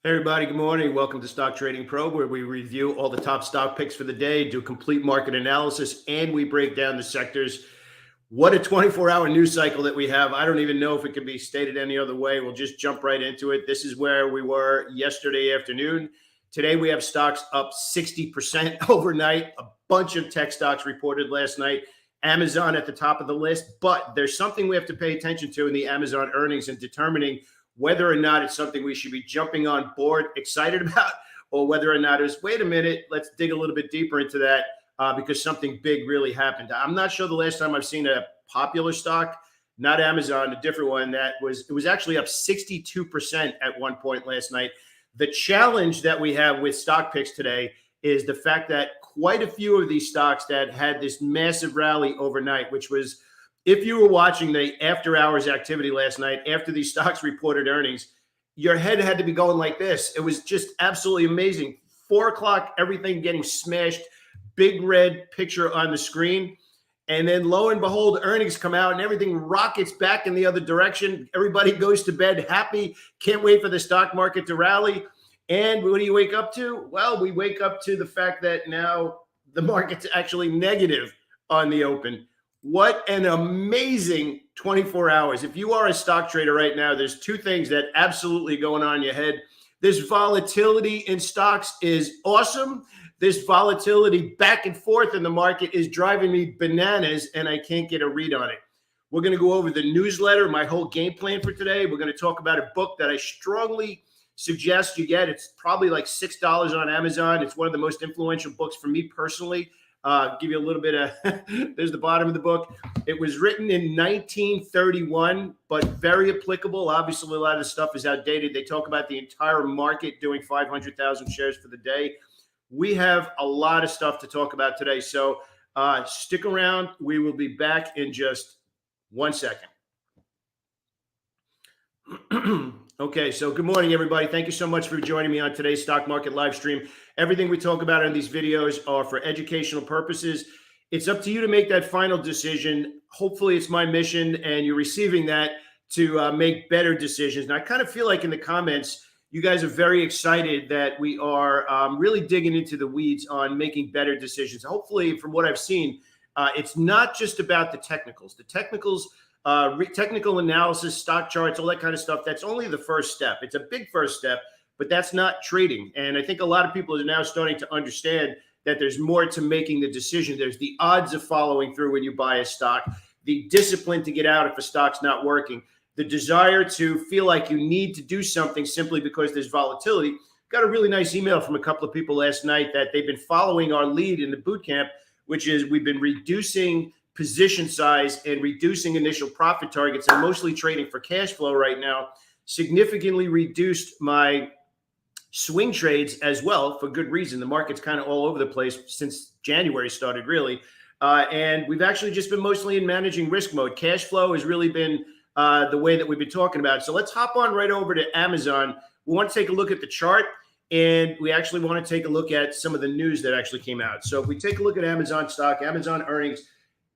Hey everybody, good morning. Welcome to Stock Trading Pro, where we review all the top stock picks for the day, do complete market analysis, and we break down the sectors. What a 24-hour news cycle that we have. I don't even know if it can be stated any other way. We'll just jump right into it. This is where we were yesterday afternoon. Today we have stocks up 60% overnight. A bunch of tech stocks reported last night. Amazon at the top of the list, but there's something we have to pay attention to in the Amazon earnings and determining whether or not it's something we should be jumping on board, excited about, or whether or not it's, wait a minute, let's dig a little bit deeper into that because something big really happened. I'm not sure the last time I've seen a popular stock, not Amazon, a different one, it was actually up 62% at one point last night. The challenge that we have with stock picks today is the fact that quite a few of these stocks that had this massive rally overnight, which was, if you were watching the after hours activity last night, after these stocks reported earnings, your head had to be going like this. It was just absolutely amazing. 4 o'clock, everything getting smashed, big red picture on the screen. And then lo and behold, earnings come out and everything rockets back in the other direction. Everybody goes to bed happy, can't wait for the stock market to rally. And what do you wake up to? Well, we wake up to the fact that now the market's actually negative on the open. What an amazing 24 hours. If you are a stock trader right now, there's two things that absolutely going on in your head. This volatility in stocks is awesome. This volatility back and forth in the market is driving me bananas, and I can't get a read on it. We're going to go over the newsletter, my whole game plan for today. We're going to talk about a book that I strongly suggest you get. It's probably like $6 on Amazon. It's one of the most influential books for me personally. Give you a little bit of, there's the bottom of the book. It was written in 1931, but very applicable. Obviously, a lot of the stuff is outdated. They talk about the entire market doing 500,000 shares for the day. We have a lot of stuff to talk about today. So stick around. We will be back in just 1 second. Okay, so good morning, everybody. Thank you so much for joining me on today's stock market live stream. Everything we talk about in these videos are for educational purposes. It's up to you to make that final decision. Hopefully, it's my mission, and you're receiving that to make better decisions. And I kind of feel like in the comments, you guys are very excited that we are really digging into the weeds on making better decisions. Hopefully, from what I've seen, it's not just about the technicals. The technicals, technical analysis, stock charts, all that kind of stuff, that's only the first step. It's a big first step, but that's not trading. And I think a lot of people are now starting to understand that there's more to making the decision. There's the odds of following through when you buy a stock, the discipline to get out if a stock's not working, the desire to feel like you need to do something simply because there's volatility. Got a really nice email from a couple of people last night that they've been following our lead in the boot camp, which is we've been reducing position size and reducing initial profit targets. I'm mostly trading for cash flow right now. Significantly reduced my swing trades as well for good reason. The market's kind of all over the place since January started, really. And we've actually just been mostly in managing risk mode. Cash flow has really been the way that we've been talking about. So let's hop on right over to Amazon. We want to take a look at the chart, and we actually want to take a look at some of the news that actually came out. So if we take a look at Amazon stock, Amazon earnings,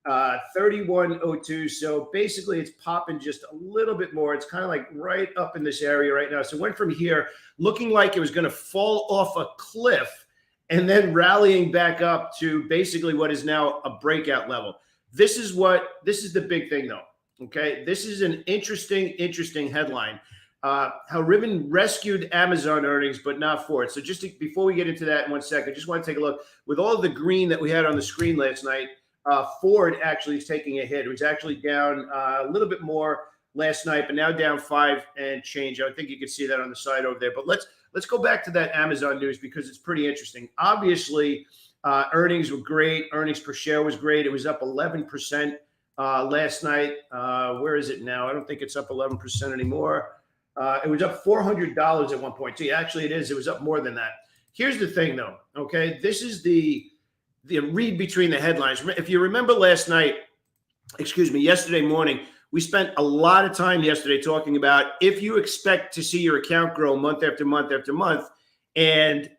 31.02. So basically it's popping just a little bit more. It's kind of like right up in this area right now. So it went from here looking like it was going to fall off a cliff and then rallying back up to basically what is now a breakout level. This is the big thing though. Okay. This is an interesting headline. How Ribbon rescued Amazon earnings, but not Ford. So before we get into that in 1 second, just want to take a look with all the green that we had on the screen last night. Ford actually is taking a hit. It was actually down a little bit more last night, but now down 5 and change. I think you can see that on the side over there. But let's go back to that Amazon news because it's pretty interesting. Obviously, earnings were great. Earnings per share was great. It was up 11% last night. Where is it now? I don't think it's up 11% anymore. It was up $400 at one point. See, actually, it is. It was up more than that. Here's the thing, though. Okay, this is the read between the headlines. If you remember yesterday morning, we spent a lot of time yesterday talking about if you expect to see your account grow month after month after month and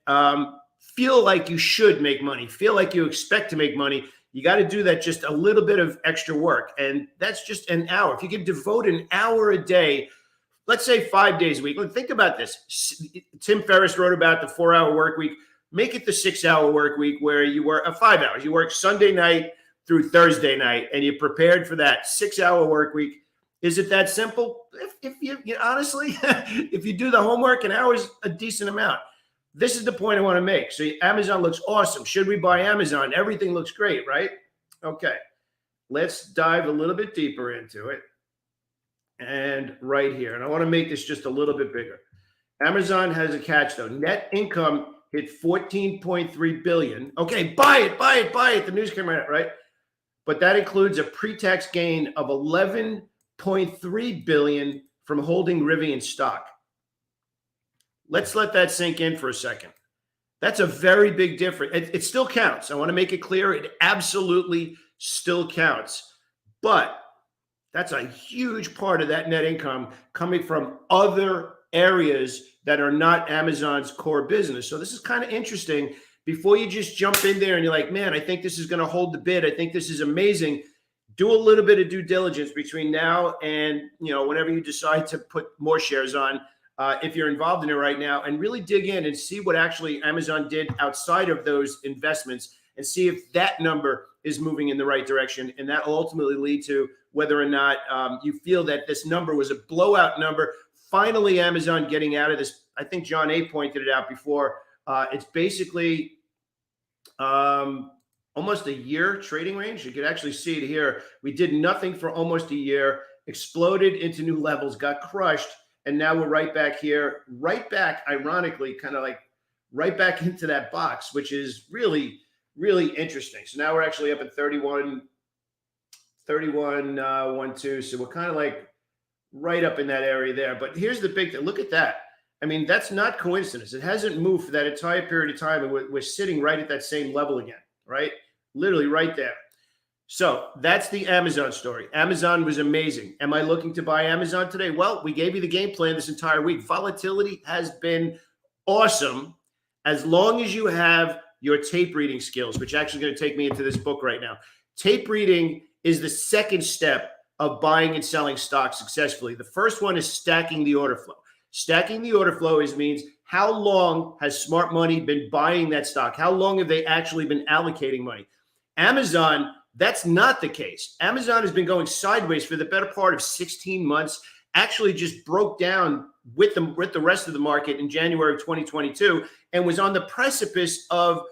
feel like you should make money, feel like you expect to make money, you got to do that just a little bit of extra work. And that's just an hour. If you can devote an hour a day, let's say 5 days a week. Think about this. Tim Ferriss wrote about the 4-hour work week. Make it the 6-hour work week where you work 5 hours. You work Sunday night through Thursday night, and you're prepared for that 6-hour work week. Is it that simple? If you honestly, if you do the homework, an hour is a decent amount. This is the point I want to make. So Amazon looks awesome. Should we buy Amazon? Everything looks great, right? Okay. Let's dive a little bit deeper into it. And right here, and I want to make this just a little bit bigger. Amazon has a catch though. Net income hit 14.3 billion. Okay, buy it, buy it, buy it. The news came out, right? But that includes a pre-tax gain of 11.3 billion from holding Rivian stock. Let's let that sink in for a second. That's a very big difference. It still counts. I want to make it clear. It absolutely still counts. But that's a huge part of that net income coming from other areas that are not Amazon's core business. So this is kind of interesting. Before you just jump in there and you're like, man, I think this is going to hold the bid. I think this is amazing. Do a little bit of due diligence between now and, whenever you decide to put more shares on, if you're involved in it right now, and really dig in and see what actually Amazon did outside of those investments and see if that number is moving in the right direction. And that will ultimately lead to whether or not you feel that this number was a blowout number. Finally, Amazon getting out of this. I think John A. pointed it out before. It's basically almost a year trading range. You could actually see it here. We did nothing for almost a year, exploded into new levels, got crushed. And now we're right back here, right back, ironically, kind of like right back into that box, which is really, really interesting. So now we're actually up at 31.12. So we're kind of like right up in that area there. But here's the big thing. Look at that. I mean, that's not coincidence. It hasn't moved for that entire period of time. And we're sitting right at that same level again, right? Literally right there. So that's the Amazon story. Amazon was amazing. Am I looking to buy Amazon today? Well, we gave you the game plan this entire week. Volatility has been awesome as long as you have your tape reading skills, which actually going to take me into this book right now. Tape reading is the second step of buying and selling stocks successfully. The first one is stacking the order flow. Stacking the order flow means how long has smart money been buying that stock? How long have they actually been allocating money? Amazon, that's not the case. Amazon has been going sideways for the better part of 16 months, actually just broke down with the rest of the market in January of 2022 and was on the precipice of,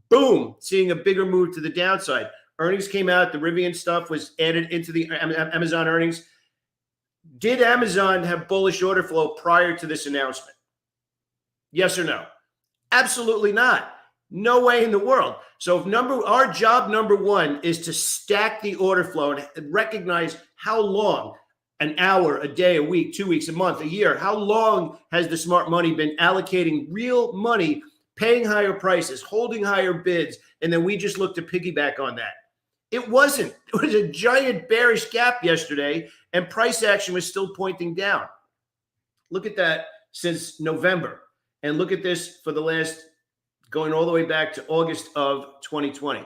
boom, seeing a bigger move to the downside. Earnings came out. The Rivian stuff was added into the Amazon earnings. Did Amazon have bullish order flow prior to this announcement? Yes or no? Absolutely not. No way in the world. So if our job number one is to stack the order flow and recognize how long, an hour, a day, a week, 2 weeks, a month, a year, how long has the smart money been allocating real money, paying higher prices, holding higher bids, and then we just look to piggyback on that. It wasn't. It was a giant bearish gap yesterday, and price action was still pointing down. Look at that since November, and look at this for the last going all the way back to August of 2020.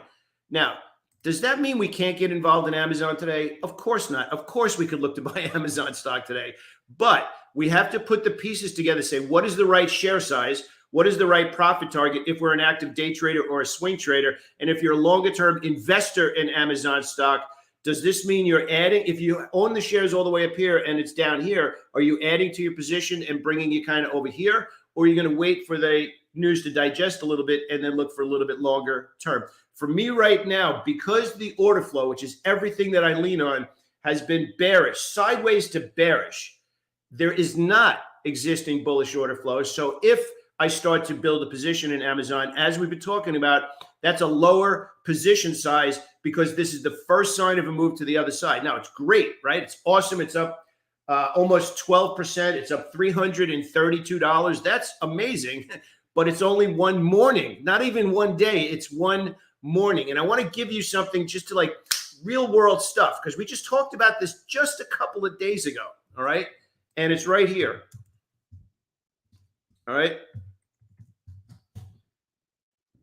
Now, does that mean we can't get involved in Amazon today? Of course not. Of course we could look to buy Amazon stock today, but we have to put the pieces together, say, what is the right share size? What is the right profit target if we're an active day trader or a swing trader? And if you're a longer-term investor in Amazon stock, does this mean you're adding, if you own the shares all the way up here and it's down here, are you adding to your position and bringing you kind of over here? Or are you going to wait for the news to digest a little bit and then look for a little bit longer term? For me right now, because the order flow, which is everything that I lean on, has been bearish, sideways to bearish, there is not existing bullish order flow. So if I start to build a position in Amazon, as we've been talking about, that's a lower position size because this is the first sign of a move to the other side. Now, it's great, right? It's awesome. It's up almost 12%. It's up $332. That's amazing. But it's only one morning, not even one day. It's one morning. And I want to give you something just to like real world stuff, because we just talked about this just a couple of days ago. All right. And it's right here. All right.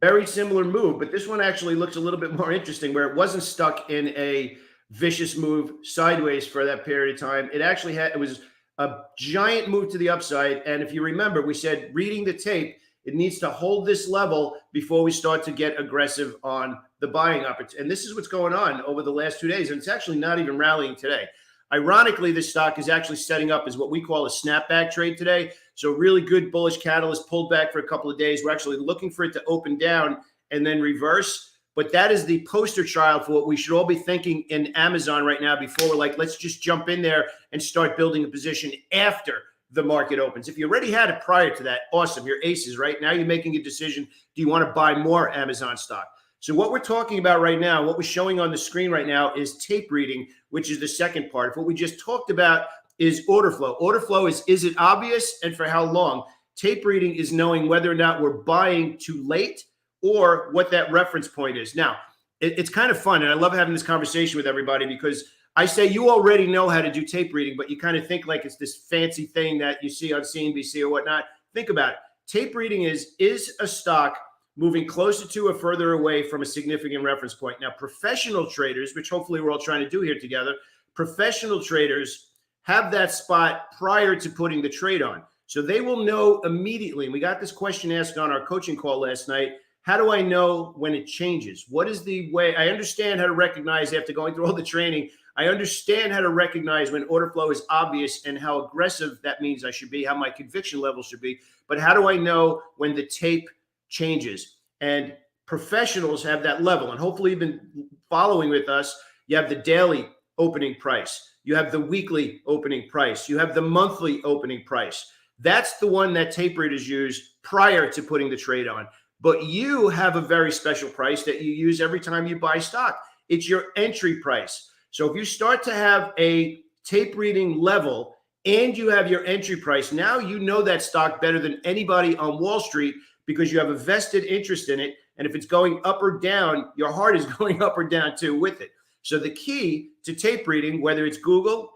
Very similar move, but this one actually looks a little bit more interesting, where it wasn't stuck in a vicious move sideways for that period of time. It actually had, it was a giant move to the upside. And if you remember, we said reading the tape, it needs to hold this level before we start to get aggressive on the buying opportunity. And this is what's going on over the last 2 days. And it's actually not even rallying today. Ironically, this stock is actually setting up as what we call a snapback trade today. So really good bullish catalyst, pulled back for a couple of days. We're actually looking for it to open down and then reverse. But that is the poster child for what we should all be thinking in Amazon right now before we're like, let's just jump in there and start building a position after the market opens. If you already had it prior to that, awesome. You're aces, right? Now you're making a decision. Do you want to buy more Amazon stock? So what we're talking about right now, what we're showing on the screen right now is tape reading, which is the second part. If what we just talked about is order flow. Order flow is it obvious and for how long? Tape reading is knowing whether or not we're buying too late or what that reference point is. Now, it's kind of fun, and I love having this conversation with everybody because I say you already know how to do tape reading, but you kind of think like it's this fancy thing that you see on CNBC or whatnot. Think about it. Tape reading is a stock moving closer to or further away from a significant reference point? Now, professional traders, which hopefully we're all trying to do here together, professional traders have that spot prior to putting the trade on. So they will know immediately. And we got this question asked on our coaching call last night. How do I know when it changes? What is the way? I understand how to recognize after going through all the training. I understand how to recognize when order flow is obvious and how aggressive that means I should be, how my conviction level should be. But how do I know when the tape changes? And professionals have that level. And hopefully you've been following with us. You have the daily opening price. You have the weekly opening price. You have the monthly opening price. That's the one that tape readers use prior to putting the trade on. But you have a very special price that you use every time you buy stock. It's your entry price. So if you start to have a tape reading level and you have your entry price, now you know that stock better than anybody on Wall Street because you have a vested interest in it. And if it's going up or down, your heart is going up or down too with it. So the key to tape reading, whether it's Google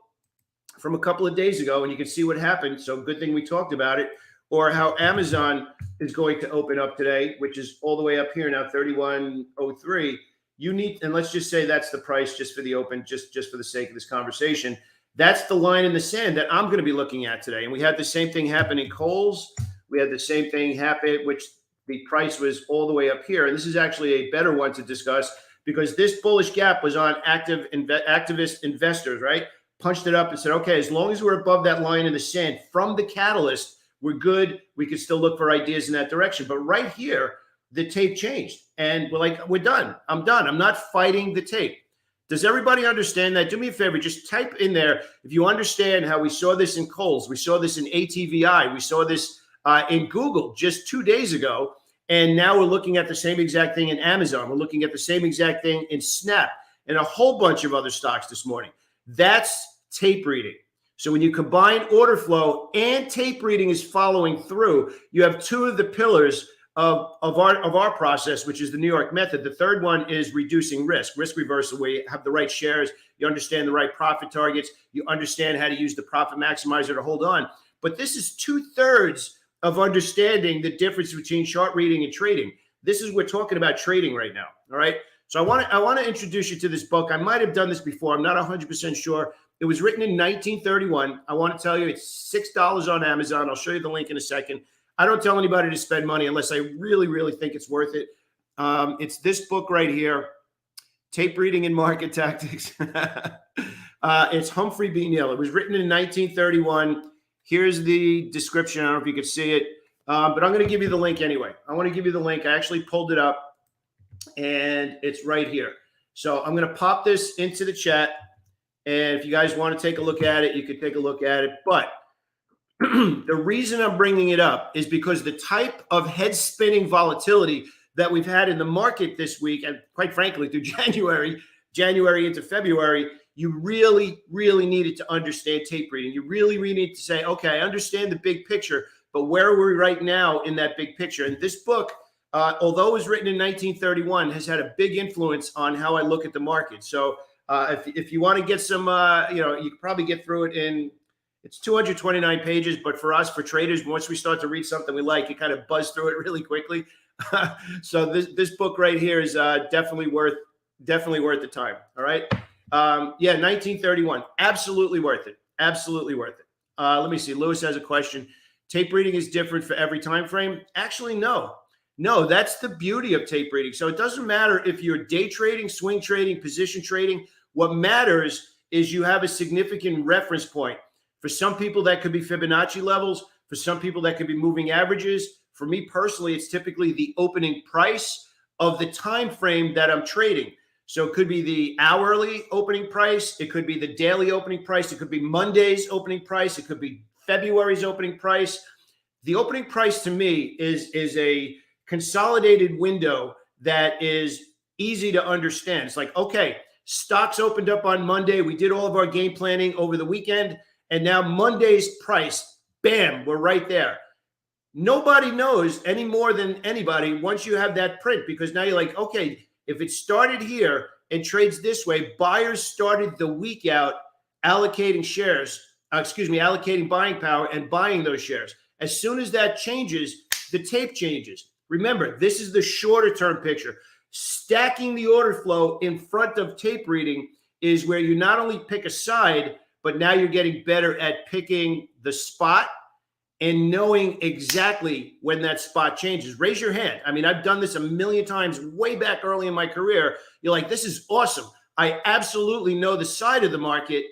from a couple of days ago, and you can see what happened. So good thing we talked about it, or how Amazon is going to open up today, which is all the way up here now, 3103. You need, and let's just say that's the price just for the open, just for the sake of this conversation. That's the line in the sand that I'm going to be looking at today. And we had the same thing happen in Kohl's. We had the same thing happen, which the price was all the way up here. And this is actually a better one to discuss because this bullish gap was on activist investors, right? Punched it up and said, okay, as long as we're above that line in the sand from the catalyst, we're good. We can still look for ideas in that direction. But right here, the tape changed. And we're like, we're done. I'm done. I'm not fighting the tape. Does everybody understand that? Do me a favor. Just type in there if you understand how we saw this in Kohl's. We saw this in ATVI. We saw this in Google just 2 days ago. And now we're looking at the same exact thing in Amazon. We're looking at the same exact thing in Snap and a whole bunch of other stocks this morning. That's tape reading. So when you combine order flow and tape reading is following through, you have two of the pillars of our process, which is the New York method. The third one is reducing risk reversal, where you have the right shares, you understand the right profit targets, you understand how to use the profit maximizer to hold on. But this is 2/3 of understanding the difference between chart reading and trading. This is, we're talking about trading right now. All right. So I want to introduce you to this book. I might have done this before. I'm not 100% sure. It was written in 1931. I want to tell you it's $6 on Amazon. I'll show you the link in a second. I don't tell anybody to spend money unless I really, really think it's worth it. It's this book right here, Tape Reading and Market Tactics. It's Humphrey B. Neal. It was written in 1931. Here's the description. I don't know if you could see it, but I'm going to give you the link anyway. I want to give you the link. I actually pulled it up, and it's right here. So I'm going to pop this into the chat, and if you guys want to take a look at it, you can take a look at it. But the reason I'm bringing it up is because the type of head-spinning volatility that we've had in the market this week, and quite frankly, through January into February, you really, really needed to understand tape reading. You really, really need to say, okay, I understand the big picture, but where are we right now in that big picture? And this book, although it was written in 1931, has had a big influence on how I look at the market. So if you want to get some, you can probably get through it in, it's 229 pages, but for us, for traders, once we start to read something we like, you kind of buzz through it really quickly. So this book right here is definitely worth the time. All right. 1931, absolutely worth it. Absolutely worth it. Let me see. Lewis has a question. Tape reading is different for every time frame. Actually, no. No, that's the beauty of tape reading. So it doesn't matter if you're day trading, swing trading, position trading. What matters is you have a significant reference point. For some people, that could be Fibonacci levels. For some people, that could be moving averages. For me personally, it's typically the opening price of the time frame that I'm trading. So it could be the hourly opening price. It could be the daily opening price. It could be Monday's opening price. It could be February's opening price. The opening price to me is a consolidated window that is easy to understand. It's like, okay, stocks opened up on Monday. We did all of our game planning over the weekend. And now Monday's price, bam, we're right there. Nobody knows any more than anybody once you have that print, because now you're like, okay, if it started here and trades this way, buyers started the week out allocating shares, allocating buying power and buying those shares. As soon as that changes, the tape changes. Remember, this is the shorter term picture. Stacking the order flow in front of tape reading is where you not only pick a side, but now you're getting better at picking the spot and knowing exactly when that spot changes. Raise your hand. I mean, I've done this a million times way back early in my career. You're like, this is awesome. I absolutely know the side of the market,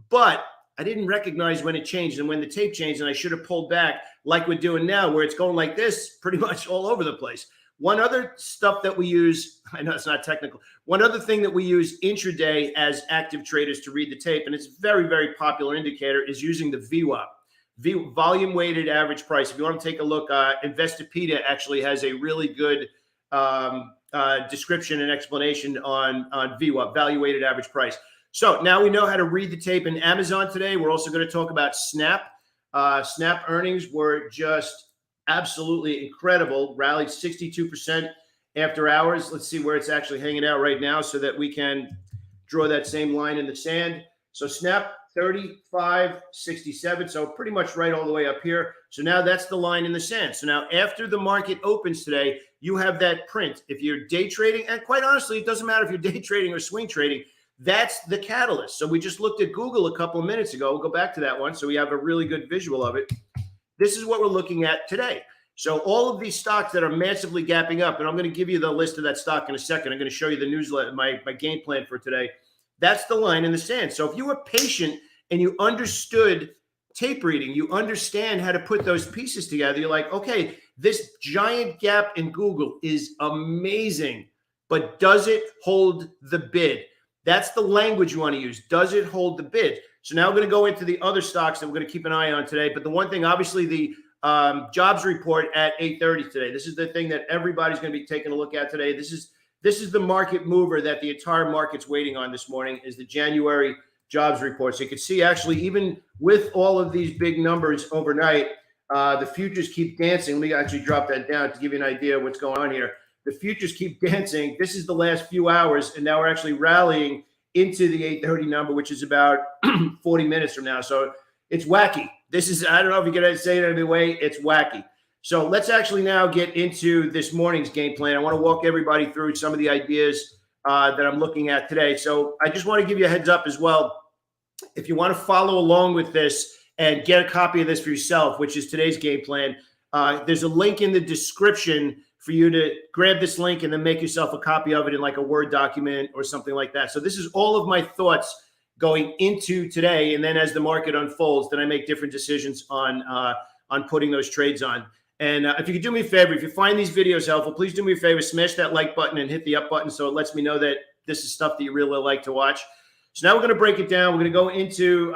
but I didn't recognize when it changed and when the tape changed, and I should have pulled back like we're doing now, where it's going like this pretty much all over the place. One other stuff that we use, I know it's not technical, one other thing that we use intraday as active traders to read the tape, and it's a very, very popular indicator, is using the VWAP. Volume weighted average price. If you want to take a look, Investopedia actually has a really good description and explanation on VWAP, value weighted average price. So now we know how to read the tape in Amazon today. We're also going to talk about Snap. Snap earnings were just absolutely incredible, rallied 62% after hours. Let's see where it's actually hanging out right now so that we can draw that same line in the sand. So Snap 35.67, so pretty much right all the way up here. So now that's the line in the sand. So now after the market opens today, you have that print. If you're day trading, and quite honestly, it doesn't matter if you're day trading or swing trading, that's the catalyst. So we just looked at Google a couple of minutes ago. We'll go back to that one so we have a really good visual of it. This is what we're looking at today. So all of these stocks that are massively gapping up, and I'm going to give you the list of that stock in a second. I'm going to show you the newsletter, my game plan for today. That's the line in the sand. So if you were patient and you understood tape reading, you understand how to put those pieces together, you're like, okay, this giant gap in Google is amazing, but does it hold the bid? That's the language you want to use. Does it hold the bid? So now we're going to go into the other stocks that we're going to keep an eye on today. But the one thing, obviously, the jobs report at 8:30 today. This is the thing that everybody's going to be taking a look at today. This is the market mover that the entire market's waiting on this morning, is the January jobs report. So you can see, actually, even with all of these big numbers overnight, the futures keep dancing. Let me actually drop that down to give you an idea of what's going on here. The futures keep dancing. This is the last few hours, and now we're actually rallying into the 8:30 number, which is about 40 minutes from now. So it's wacky. This is, I don't know if you're going to say it any way, it's wacky. So let's actually now get into this morning's game plan. I want to walk everybody through some of the ideas that I'm looking at today. So I just want to give you a heads up as well. If you want to follow along with this and get a copy of this for yourself, which is today's game plan, there's a link in the description for you to grab this link and then make yourself a copy of it in like a Word document or something like that. So this is all of my thoughts going into today. And then as the market unfolds, then I make different decisions on putting those trades on. And if you could do me a favor, if you find these videos helpful, please do me a favor, smash that like button and hit the up button so it lets me know that this is stuff that you really like to watch. So now we're going to break it down. We're going to go into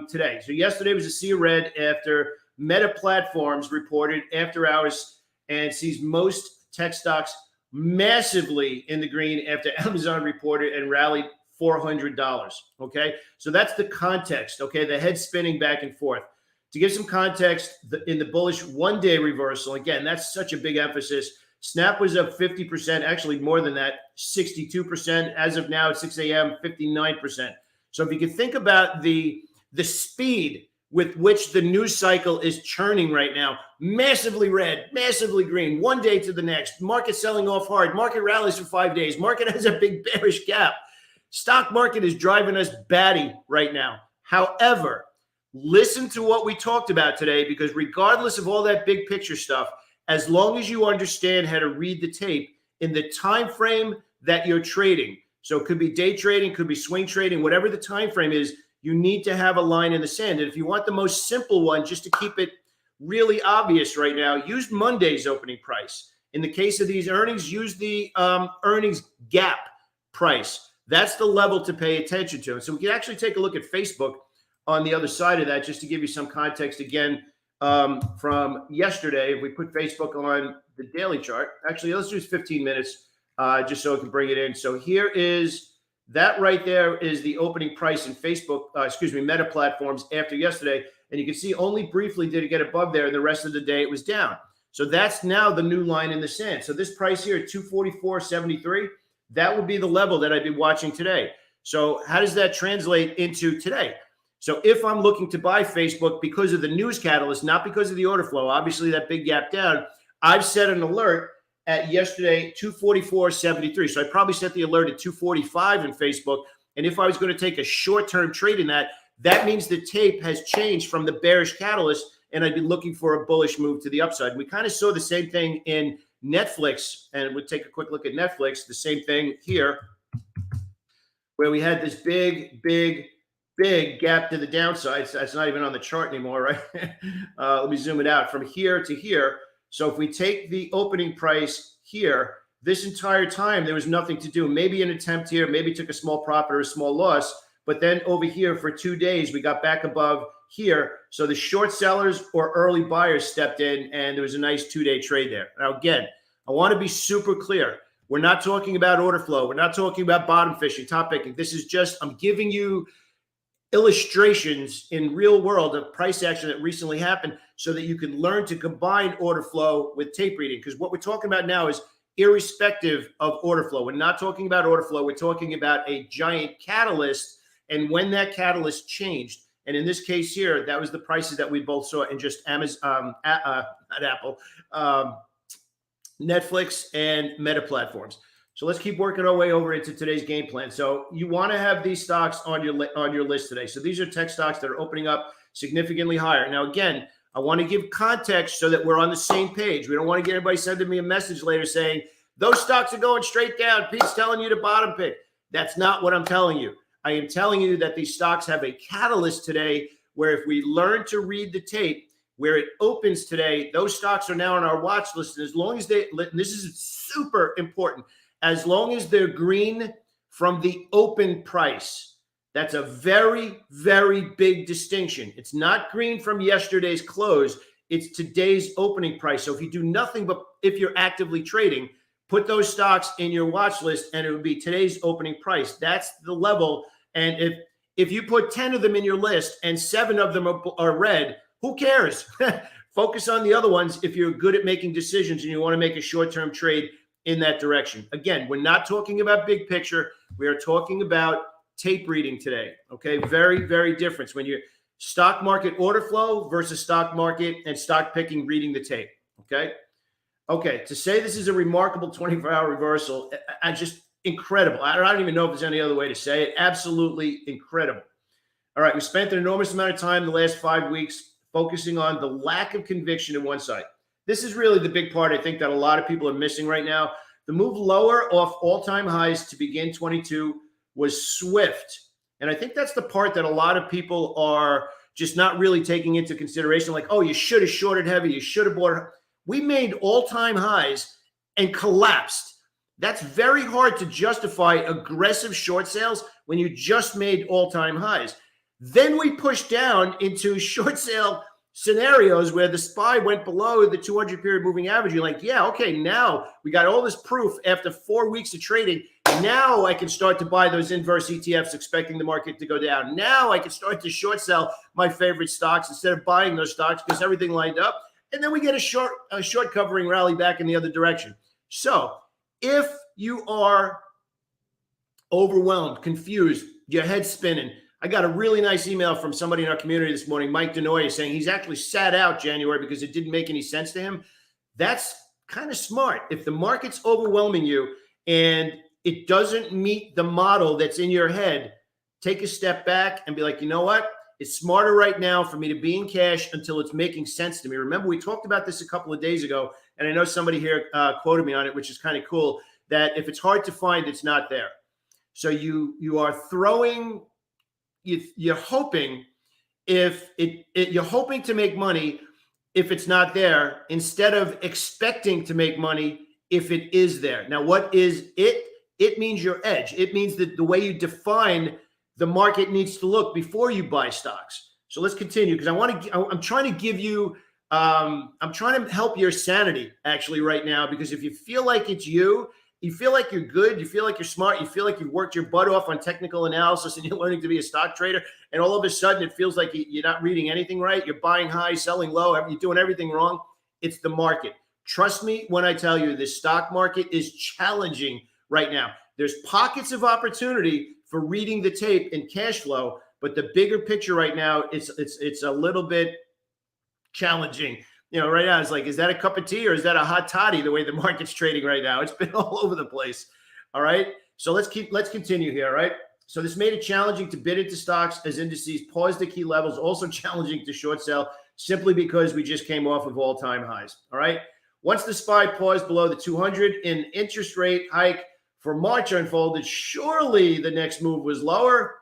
today. So yesterday was a sea of red after Meta Platforms reported after hours and sees most tech stocks massively in the green after Amazon reported and rallied $400. Okay, so that's the context. Okay, the head spinning back and forth. To give some context, in the bullish one-day reversal, again, that's such a big emphasis. Snap was up 50%, actually more than that, 62%. As of now at 6 a.m., 59%. So if you can think about the speed with which the news cycle is churning right now, massively red, massively green, one day to the next, market selling off hard, market rallies for 5 days, market has a big bearish gap. Stock market is driving us batty right now. However, listen to what we talked about today, because regardless of all that big picture stuff, as long as you understand how to read the tape in the time frame that you're trading, so it could be day trading, could be swing trading, whatever the time frame is, you need to have a line in the sand. And if you want the most simple one, just to keep it really obvious right now, use Monday's opening price. In the case of these earnings, use the earnings gap price. That's the level to pay attention to. So we can actually take a look at Facebook on the other side of that, just to give you some context again from yesterday. If we put Facebook on the daily chart, actually, let's do 15 minutes just so I can bring it in. So here is that right there is the opening price in Facebook, Meta platforms after yesterday. And you can see only briefly did it get above there, and the rest of the day it was down. So that's now the new line in the sand. So this price here, 244.73, that would be the level that I'd be watching today. So how does that translate into today? So if I'm looking to buy Facebook because of the news catalyst, not because of the order flow, obviously that big gap down, I've set an alert at yesterday, 244.73. So I probably set the alert at 245 in Facebook. And if I was going to take a short-term trade in that, that means the tape has changed from the bearish catalyst, and I'd be looking for a bullish move to the upside. We kind of saw the same thing in Netflix, and we'll take a quick look at Netflix, the same thing here, where we had this big gap to the downside. So that's not even on the chart anymore, right? Let me zoom it out from here to here. So if we take the opening price here, this entire time, there was nothing to do. Maybe an attempt here, maybe took a small profit or a small loss. But then over here for 2 days, we got back above here. So the short sellers or early buyers stepped in, and there was a nice 2-day trade there. Now, again, I want to be super clear. We're not talking about order flow. We're not talking about bottom fishing, top picking. This is just, I'm giving you illustrations in real world of price action that recently happened so that you can learn to combine order flow with tape reading. Because what we're talking about now is irrespective of order flow. We're not talking about order flow. We're talking about a giant catalyst and when that catalyst changed. And in this case here, that was the prices that we both saw in just Amazon, not Apple, Netflix and Meta platforms. So let's keep working our way over into today's game plan. So you want to have these stocks on your list today. So these are tech stocks that are opening up significantly higher. Now, again, I want to give context so that we're on the same page. We don't want to get everybody sending me a message later saying, those stocks are going straight down. Pete's telling you to bottom pick. That's not what I'm telling you. I am telling you that these stocks have a catalyst today where if we learn to read the tape, where it opens today, those stocks are now on our watch list. And as long as this is super important, as long as they're green from the open price, that's a very, very big distinction. It's not green from yesterday's close. It's today's opening price. So if you do nothing but if you're actively trading, put those stocks in your watch list and it would be today's opening price. That's the level. And if you put 10 of them in your list and 7 of them are red, who cares? Focus on the other ones if you're good at making decisions and you want to make a short-term trade in that direction. Again, we're not talking about big picture. We are talking about tape reading today. Okay, very, very different when you're stock market order flow versus stock market and stock picking reading the tape. Okay, to say this is a remarkable 24-hour reversal, I just incredible. I don't even know if there's any other way to say it. Absolutely incredible. All right, we spent an enormous amount of time the last 5 weeks focusing on the lack of conviction in one side. This is really the big part I think that a lot of people are missing right now. The move lower off all-time highs to begin 22 was swift. And I think that's the part that a lot of people are just not really taking into consideration. Like, oh, you should have shorted heavy. You should have bought. We made all-time highs and collapsed. That's very hard to justify aggressive short sales when you just made all-time highs. Then we pushed down into short sale scenarios where the SPY went below the 200 period moving average. You're like, yeah, okay, now we got all this proof after 4 weeks of trading. Now I can start to buy those inverse ETFs expecting the market to go down. Now I can start to short sell my favorite stocks instead of buying those stocks because everything lined up. And then we get a short covering rally back in the other direction. So if you are overwhelmed, confused, your head's spinning, I got a really nice email from somebody in our community this morning, Mike Denoya, saying he's actually sat out January because it didn't make any sense to him. That's kind of smart. If the market's overwhelming you and it doesn't meet the model that's in your head, take a step back and be like, you know what? It's smarter right now for me to be in cash until it's making sense to me. Remember, we talked about this a couple of days ago, and I know somebody here quoted me on it, which is kind of cool, that if it's hard to find, it's not there. So you are throwing, you're hoping you're hoping to make money if it's not there, instead of expecting to make money if it is there. Now, what is it? It means your edge. It means that the way you define the market needs to look before you buy stocks. So let's continue, because I'm trying to give you, I'm trying to help your sanity actually right now, because if you feel like it's you feel like you're good, you feel like you're smart, you feel like you've worked your butt off on technical analysis and you're learning to be a stock trader, and all of a sudden it feels like you're not reading anything right, you're buying high, selling low, you're doing everything wrong, it's the market. Trust me when I tell you, the stock market is challenging right now. There's pockets of opportunity for reading the tape and cash flow, but the bigger picture right now, it's a little bit challenging. Right now it's like, is that a cup of tea or is that a hot toddy? The way the market's trading right now, it's been all over the place. All right, so let's continue here. All right, so this made it challenging to bid into stocks as indices paused at key levels. Also challenging to short sell simply because we just came off of all-time highs. All right, once the SPY paused below the 200 and interest rate hike for March unfolded, surely the next move was lower.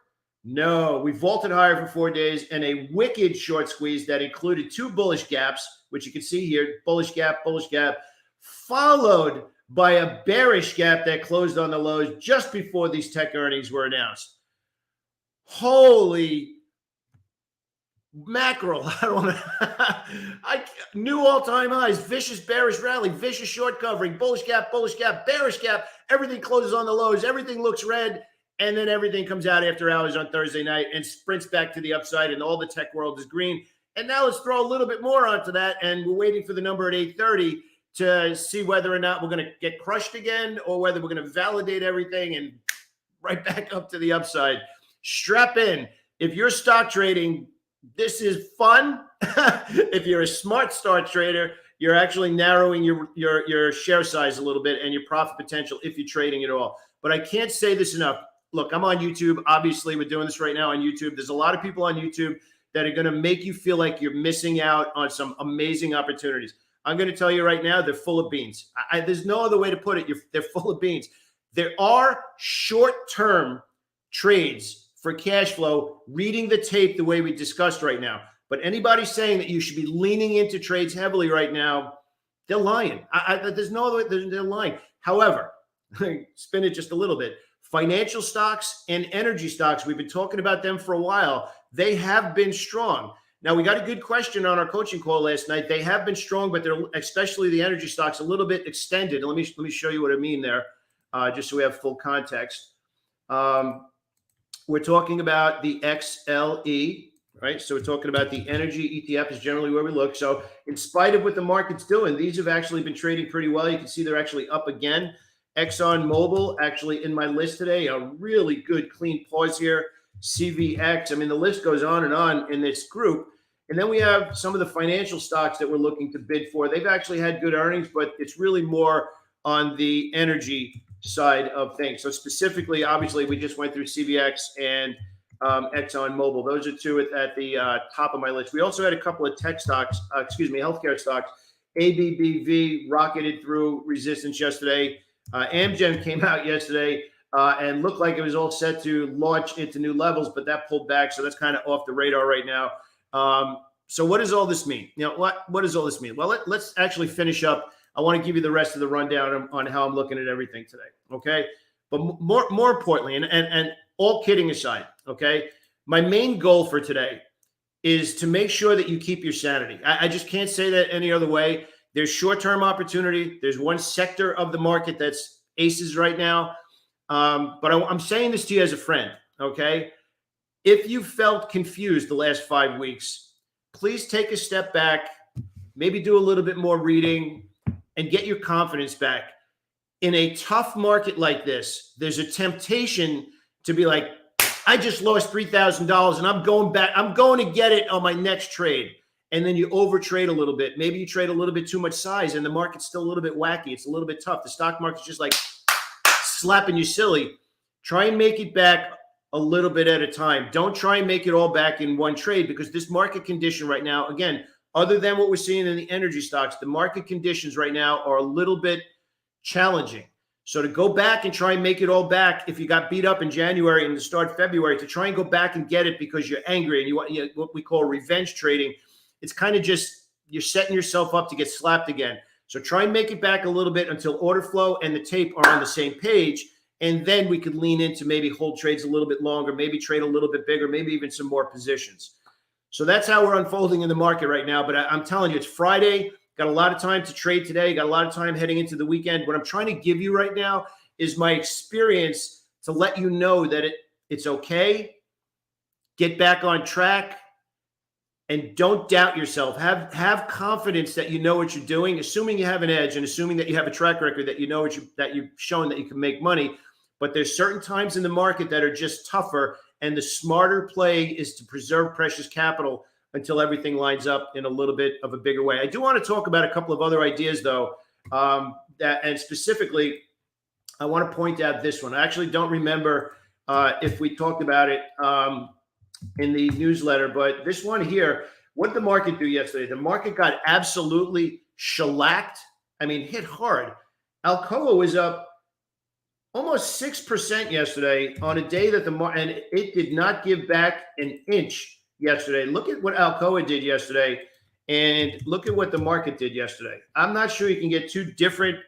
No, we vaulted higher for 4 days and a wicked short squeeze that included two bullish gaps, which you can see here, bullish gap, followed by a bearish gap that closed on the lows just before these tech earnings were announced. Holy mackerel. I new all-time highs, vicious bearish rally, vicious short covering, bullish gap, bearish gap. Everything closes on the lows. Everything looks red. And then everything comes out after hours on Thursday night and sprints back to the upside, and all the tech world is green. And now let's throw a little bit more onto that. And we're waiting for the number at 8:30 to see whether or not we're going to get crushed again, or whether we're going to validate everything and right back up to the upside. Strap in. If you're stock trading, this is fun. If you're a smart stock trader, you're actually narrowing your share size a little bit and your profit potential if you're trading at all. But I can't say this enough. Look, I'm on YouTube. Obviously, we're doing this right now on YouTube. There's a lot of people on YouTube that are going to make you feel like you're missing out on some amazing opportunities. I'm going to tell you right now, they're full of beans. There's no other way to put it. They're full of beans. There are short-term trades for cash flow, reading the tape the way we discussed right now. But anybody saying that you should be leaning into trades heavily right now, they're lying. There's no other way. They're lying. However, spin it just a little bit. Financial stocks and energy stocks, we've been talking about them for a while. They have been strong. Now, we got a good question on our coaching call last night. They have been strong, but they're, especially the energy stocks, a little bit extended. Let me show you what I mean there, just so we have full context. We're talking about the XLE, right? So we're talking about the energy ETF is generally where we look. So in spite of what the market's doing, these have actually been trading pretty well. You can see they're actually up again. ExxonMobil actually in my list today, a really good clean pause here. CVX, I mean, the list goes on in this group. And then we have some of the financial stocks that we're looking to bid for. They've actually had good earnings, but it's really more on the energy side of things. So specifically, obviously, we just went through CVX and ExxonMobil. Those are two at the top of my list. We also had a couple of tech stocks, healthcare stocks. ABBV rocketed through resistance yesterday. Amgen came out yesterday and looked like it was all set to launch into new levels, but that pulled back. So that's kind of off the radar right now. So what does all this mean? What does all this mean? Well, let's actually finish up. I want to give you the rest of the rundown on how I'm looking at everything today. Okay. But more importantly, and all kidding aside, okay, my main goal for today is to make sure that you keep your sanity. I just can't say that any other way. There's short-term opportunity. There's one sector of the market that's aces right now. But I'm saying this to you as a friend, okay? If you felt confused the last 5 weeks, please take a step back, maybe do a little bit more reading, and get your confidence back. In a tough market like this, there's a temptation to be like, I just lost $3,000 and I'm going back. I'm going to get it on my next trade. And then you overtrade a little bit. Maybe you trade a little bit too much size and the market's still a little bit wacky. It's a little bit tough. The stock market's just like slapping you silly. Try and make it back a little bit at a time. Don't try and make it all back in one trade, because this market condition right now, again, other than what we're seeing in the energy stocks, the market conditions right now are a little bit challenging. So to go back and try and make it all back, if you got beat up in January and the start of February, to try and go back and get it because you're angry and you want, what we call revenge trading, it's kind of just, you're setting yourself up to get slapped again. So try and make it back a little bit until order flow and the tape are on the same page. And then we could lean into maybe hold trades a little bit longer, maybe trade a little bit bigger, maybe even some more positions. So that's how we're unfolding in the market right now. But I'm telling you, it's Friday. Got a lot of time to trade today. Got a lot of time heading into the weekend. What I'm trying to give you right now is my experience to let you know that it's okay. Get back on track and don't doubt yourself. Have confidence that you know what you're doing, assuming you have an edge and assuming that you have a track record that you know that you've shown that you can make money. But there's certain times in the market that are just tougher, and the smarter play is to preserve precious capital until everything lines up in a little bit of a bigger way. I do want to talk about a couple of other ideas, though, and specifically, I want to point out this one. I actually don't remember if we talked about it in the newsletter, but this one here, what did the market do yesterday? The market got absolutely shellacked. I mean, hit hard. Alcoa was up almost 6% yesterday on a day that and it did not give back an inch yesterday. Look at what Alcoa did yesterday and look at what the market did yesterday. I'm not sure you can get two different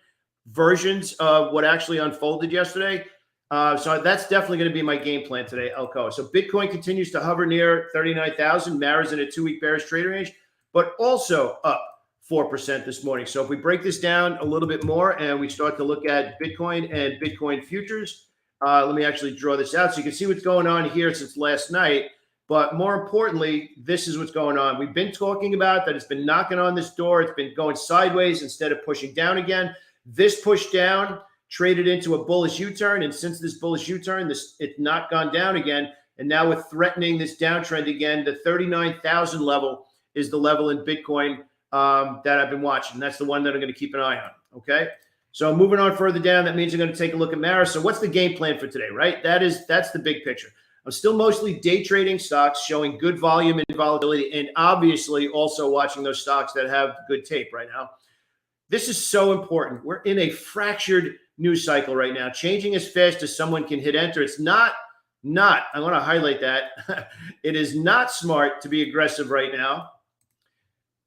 versions of what actually unfolded yesterday. So that's definitely going to be my game plan today, Alcoa. So Bitcoin continues to hover near 39,000. Mara's in a 2-week bearish trading range, but also up 4% this morning. So if we break this down a little bit more and we start to look at Bitcoin and Bitcoin futures, let me actually draw this out so you can see what's going on here since last night. But more importantly, this is what's going on. We've been talking about that it's been knocking on this door. It's been going sideways instead of pushing down again. This push down traded into a bullish U-turn. And since this bullish U-turn, it's not gone down again. And now we're threatening this downtrend again. The 39,000 level is the level in Bitcoin that I've been watching. That's the one that I'm going to keep an eye on. Okay. So moving on further down, that means I'm going to take a look at Mara. So what's the game plan for today, right? That's the big picture. I'm still mostly day trading stocks showing good volume and volatility, and obviously also watching those stocks that have good tape right now. This is so important. We're in a fractured news cycle right now, changing as fast as someone can hit enter. It's not, I want to highlight that. It is not smart to be aggressive right now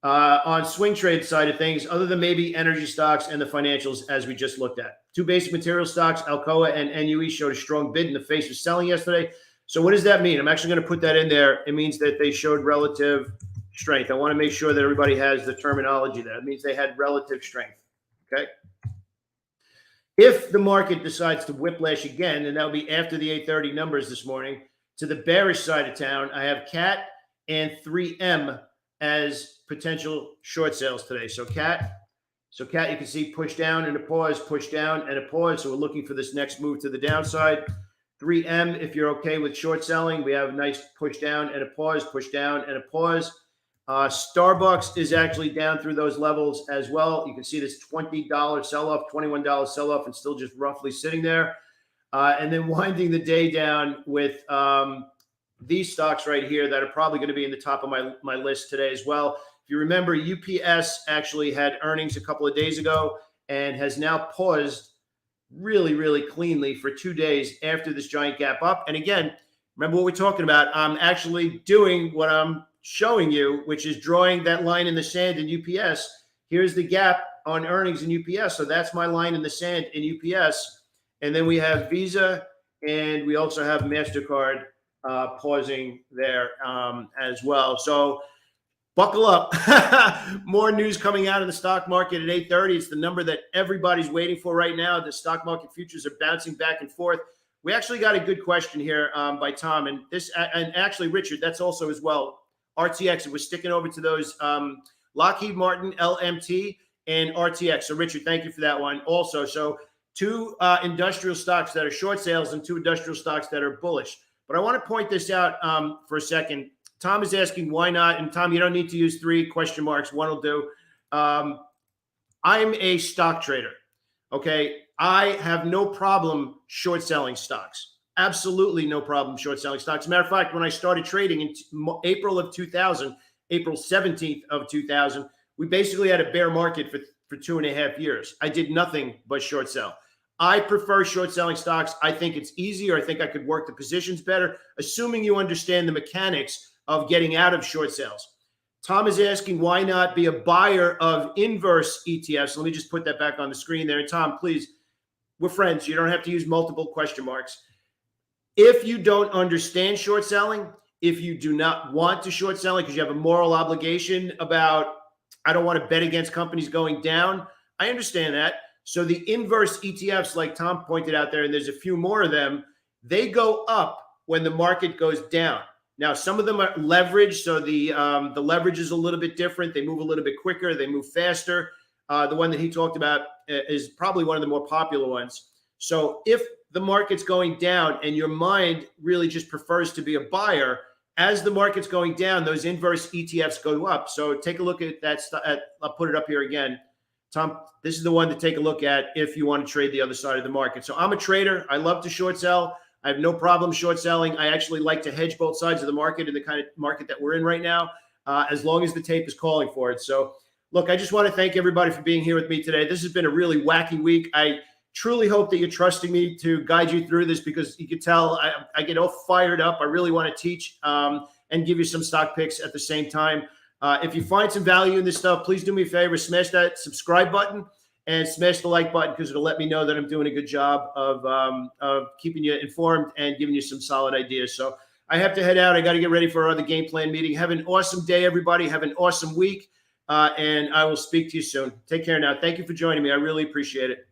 on swing trade side of things, other than maybe energy stocks and the financials, as we just looked at. Two basic material stocks, Alcoa and NUE, showed a strong bid in the face of selling yesterday. So what does that mean? I'm actually going to put that in there. It means that they showed relative strength. I want to make sure that everybody has the terminology there. It means they had relative strength. Okay. If the market decides to whiplash again, and that'll be after the 8:30 numbers this morning, to the bearish side of town, I have CAT and 3M as potential short sales today. So CAT, you can see push down and a pause, push down and a pause. So we're looking for this next move to the downside. 3M, if you're okay with short selling, we have a nice push down and a pause, push down and a pause. Starbucks is actually down through those levels as well. You can see this $20 sell-off, $21 sell-off, and still just roughly sitting there. And then winding the day down with these stocks right here that are probably going to be in the top of my list today as well. If you remember, UPS actually had earnings a couple of days ago and has now paused really, really cleanly for 2 days after this giant gap up. And again, remember what we're talking about. I'm actually doing what I'm showing you, which is drawing that line in the sand in UPS. Here's the gap on earnings in UPS. So that's my line in the sand in UPS. And then we have Visa and we also have MasterCard pausing there as well. So buckle up. More news coming out of the stock market at 8:30. It's the number that everybody's waiting for right now. The stock market futures are bouncing back and forth. We actually got a good question here by Tom, and actually Richard, that's also as well. RTX, it was sticking over to those Lockheed Martin, LMT, and RTX. So Richard, thank you for that one also. So two industrial stocks that are short sales and two industrial stocks that are bullish. But I want to point this out for a second. Tom is asking why not, and Tom, you don't need to use 3 question marks. One will do. I'm a stock trader. Okay, I have no problem short selling stocks. Absolutely no problem short selling stocks. As a matter of fact, when I started trading in April of 2000, April 17th of 2000, we basically had a bear market for 2.5 years. I did nothing but short sell. I prefer short selling stocks. I think it's easier. I think I could work the positions better, assuming you understand the mechanics of getting out of short sales. Tom is asking, why not be a buyer of inverse ETFs? Let me just put that back on the screen there. And Tom, please, we're friends. You don't have to use multiple question marks. If you don't understand short selling, if you do not want to short sell because you have a moral obligation about, I don't want to bet against companies going down, I understand that. So the inverse ETFs, like Tom pointed out there, and there's a few more of them, they go up when the market goes down. Now, some of them are leveraged, so the leverage is a little bit different. They move a little bit quicker. They move faster. The one that he talked about is probably one of the more popular ones. So if the market's going down and your mind really just prefers to be a buyer, as the market's going down, those inverse ETFs go up. So take a look at that. I'll put it up here again. Tom, this is the one to take a look at if you want to trade the other side of the market. So I'm a trader. I love to short sell. I have no problem short selling. I actually like to hedge both sides of the market in the kind of market that we're in right now, as long as the tape is calling for it. So look, I just want to thank everybody for being here with me today. This has been a really wacky week. I truly hope that you're trusting me to guide you through this, because you can tell I get all fired up. I really want to teach and give you some stock picks at the same time. If you find some value in this stuff, please do me a favor, smash that subscribe button and smash the like button, because it'll let me know that I'm doing a good job of keeping you informed and giving you some solid ideas. So I have to head out. I got to get ready for our other game plan meeting. Have an awesome day, everybody. Have an awesome week. And I will speak to you soon. Take care now. Thank you for joining me. I really appreciate it.